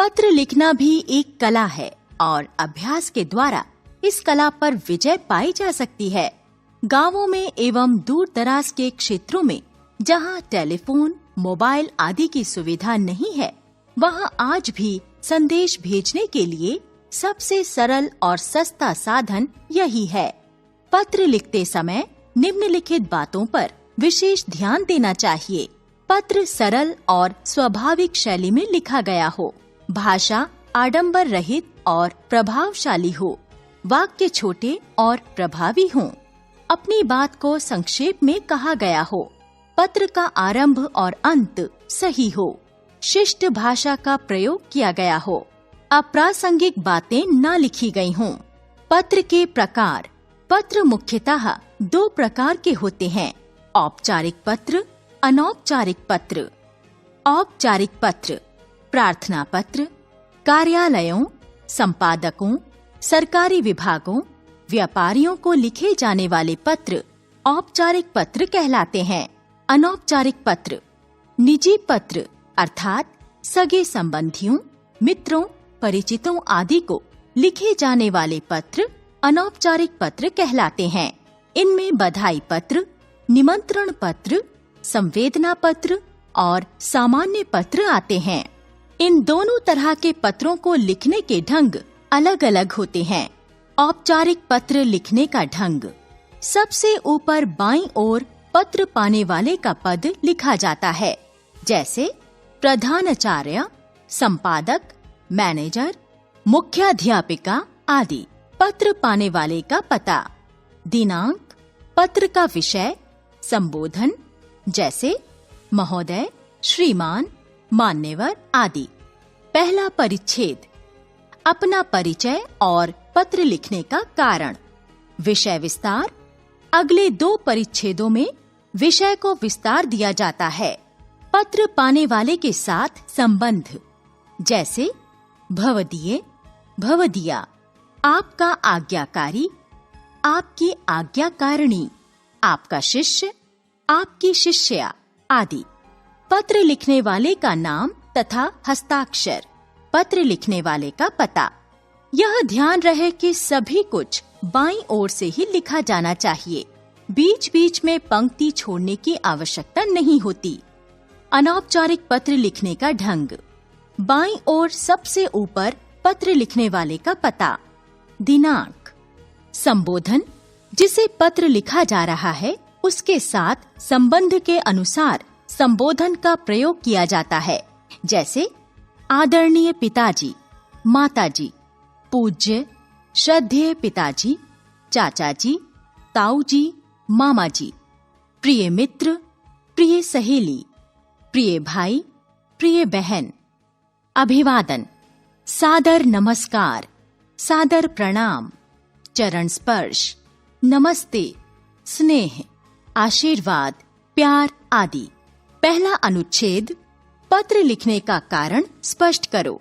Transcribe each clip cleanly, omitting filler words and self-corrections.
पत्र लिखना भी एक कला है और अभ्यास के द्वारा इस कला पर विजय पाई जा सकती है। गांवों में एवं दूर दराज के क्षेत्रों में जहां टेलीफोन, मोबाइल आदि की सुविधा नहीं है, वहां आज भी संदेश भेजने के लिए सबसे सरल और सस्ता साधन यही है। पत्र लिखते समय निम्नलिखित बातों पर विशेष ध्यान देना चाहिए। पत्र सरल और स्वाभाविक शैली में लिखा गया हो, भाषा आडंबर रहित और प्रभावशाली हो, वाक्य छोटे और प्रभावी हों, अपनी बात को संक्षेप में कहा गया हो, पत्र का आरंभ और अंत सही हो, शिष्ट भाषा का प्रयोग किया गया हो, अप्रासंगिक बातें न लिखी गई हों। पत्र के प्रकार। पत्र मुख्यतः 2 प्रकार के होते हैं, औपचारिक पत्र, अनौपचारिक पत्र। औपचारिक पत्र प्रार्थना पत्र, कार्यालयों, संपादकों, सरकारी विभागों, व्यापारियों को लिखे जाने वाले पत्र औपचारिक पत्र कहलाते हैं। अनौपचारिक पत्र निजी पत्र अर्थात सगे संबंधियों, मित्रों, परिचितों आदि को लिखे जाने वाले पत्र अनौपचारिक पत्र कहलाते हैं। इनमें बधाई पत्र, निमंत्रण पत्र, संवेदना पत्र और सामान्य पत्र आते हैं। इन दोनों तरह के पत्रों को लिखने के ढंग अलग अलग होते हैं। औपचारिक पत्र लिखने का ढंग। सबसे ऊपर बाईं ओर पत्र पाने वाले का पद लिखा जाता है, जैसे प्रधानाचार्य, संपादक, मैनेजर, मुख्याध्यापिका आदि। पत्र पाने वाले का पता। दिनांक, पत्र का विषय, संबोधन, जैसे महोदय, श्रीमान, मान्यवर आदि। पहला परिच्छेद, अपना परिचय और पत्र लिखने का कारण। विषय विस्तार, अगले 2 परिच्छेदों में विषय को विस्तार दिया जाता है। पत्र पाने वाले के साथ संबंध, जैसे भवदीय, भवदीया, आपका आज्ञाकारी, आपकी आज्ञाकारिणी, आपका शिष्य, आपकी शिष्या आदि। पत्र लिखने वाले का नाम तथा हस्ताक्षर, पत्र लिखने वाले का पता। यह ध्यान रहे कि सभी कुछ बाईं ओर से ही लिखा जाना चाहिए, बीच बीच में पंक्ति छोड़ने की आवश्यकता नहीं होती। अनौपचारिक पत्र लिखने का ढंग। बाईं ओर सबसे ऊपर पत्र लिखने वाले का पता। दिनांक, संबोधन, जिसे पत्र लिखा जा रहा है उसके साथ संबंध के अनुसार संबोधन का प्रयोग किया जाता है, जैसे आदरणीय पिताजी, माताजी, पूज्य, श्रद्धेय पिताजी, चाचाजी, ताऊजी, मामाजी, प्रिय मित्र, प्रिय सहेली, प्रिय भाई, प्रिय बहन। अभिवादन, सादर नमस्कार, सादर प्रणाम, चरण स्पर्श, नमस्ते, स्नेह, आशीर्वाद, प्यार आदि। पहला अनुच्छेद, पत्र लिखने का कारण स्पष्ट करो।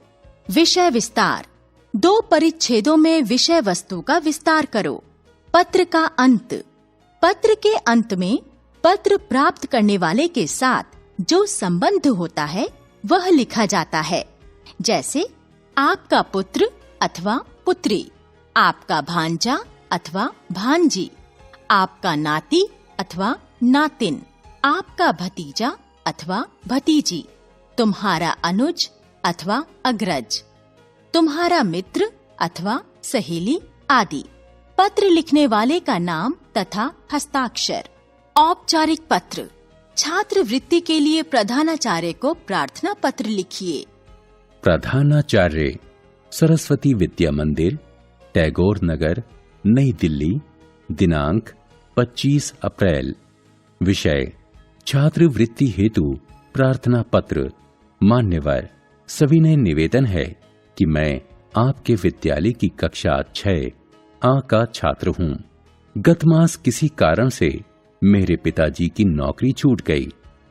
विषय विस्तार, 2 परिच्छेदों में विषय वस्तु का विस्तार करो। पत्र का अंत, पत्र के अंत में पत्र प्राप्त करने वाले के साथ जो संबंध होता है वह लिखा जाता है, जैसे आपका पुत्र अथवा पुत्री, आपका भांजा अथवा भांजी, आपका नाती अथवा नातिन, आपका भतीजा अथवा भतीजी, तुम्हारा अनुज अथवा अग्रज, तुम्हारा मित्र अथवा सहेली आदि। पत्र लिखने वाले का नाम तथा हस्ताक्षर। औपचारिक पत्र, छात्र वृत्ति के लिए प्रधानाचार्य को प्रार्थना पत्र लिखिए। प्रधानाचार्य, सरस्वती विद्या मंदिर, टैगोर नगर, नई दिल्ली। दिनांक 25 अप्रैल। विषय छात्र वृत्ति हेतु प्रार्थना पत्र। मान्यवर, सविनय निवेदन है कि मैं आपके विद्यालय की कक्षा 6A का छात्र हूँ। गत मास किसी कारण से मेरे पिताजी की नौकरी छूट गई।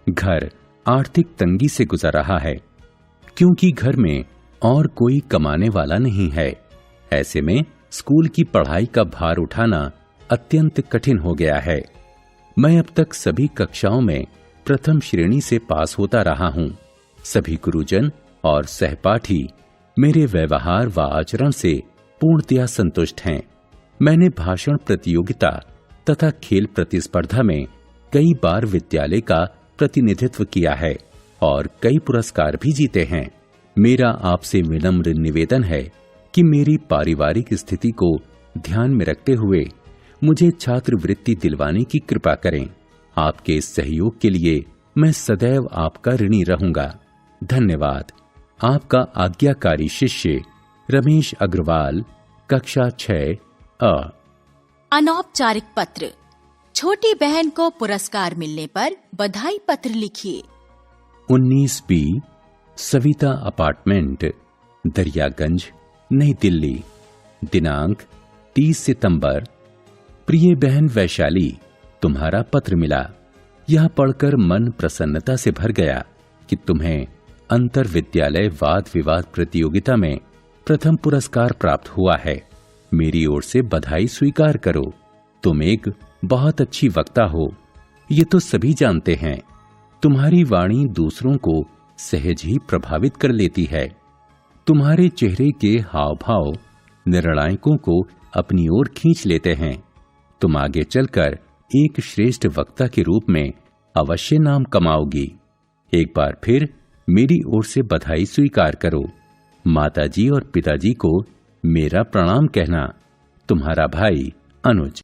घर आर्थिक तंगी से गुजर रहा है, क्योंकि घर में और कोई कमाने वाला नहीं है। ऐसे में स्कूल की पढ़ाई का भार उठाना अत्यंत कठिन हो गया है। मैं अब तक सभी कक्षाओं में प्रथम श्रेणी से पास होता रहा हूँ। सभी गुरुजन और सहपाठी मेरे व्यवहार व आचरण से पूर्णतया संतुष्ट हैं। मैंने भाषण प्रतियोगिता तथा खेल प्रतिस्पर्धा में कई बार विद्यालय का प्रतिनिधित्व किया है और कई पुरस्कार भी जीते हैं। मेरा आपसे विनम्र निवेदन है कि मेरी पारिवारिक स्थिति को ध्यान में रखते हुए मुझे छात्रवृत्ति दिलवाने की कृपा करें। आपके इस सहयोग के लिए मैं सदैव आपका ऋणी रहूंगा। धन्यवाद। आपका आज्ञाकारी शिष्य रमेश अग्रवाल, कक्षा 6 अ। अनौपचारिक पत्र। छोटी बहन को पुरस्कार मिलने पर बधाई पत्र लिखिए। 19 बी, सविता अपार्टमेंट, दरियागंज, नई दिल्ली। दिनांक 30 सितंबर। प्रिय बहन वैशाली, तुम्हारा पत्र मिला। यह पढ़कर मन प्रसन्नता से भर गया कि तुम्हें अंतर विद्यालय वाद विवाद प्रतियोगिता में प्रथम पुरस्कार प्राप्त हुआ है। मेरी ओर से बधाई स्वीकार करो। तुम एक बहुत अच्छी वक्ता हो, ये तो सभी जानते हैं। तुम्हारी वाणी दूसरों को सहज ही प्रभावित कर लेती है। तुम्हारे चेहरे के हाव भाव निर्णायकों को अपनी ओर खींच लेते हैं। तुम आगे चलकर एक श्रेष्ठ वक्ता के रूप में अवश्य नाम कमाओगी। एक बार फिर मेरी ओर से बधाई स्वीकार करो। माताजी और पिताजी को मेरा प्रणाम कहना। तुम्हारा भाई अनुज।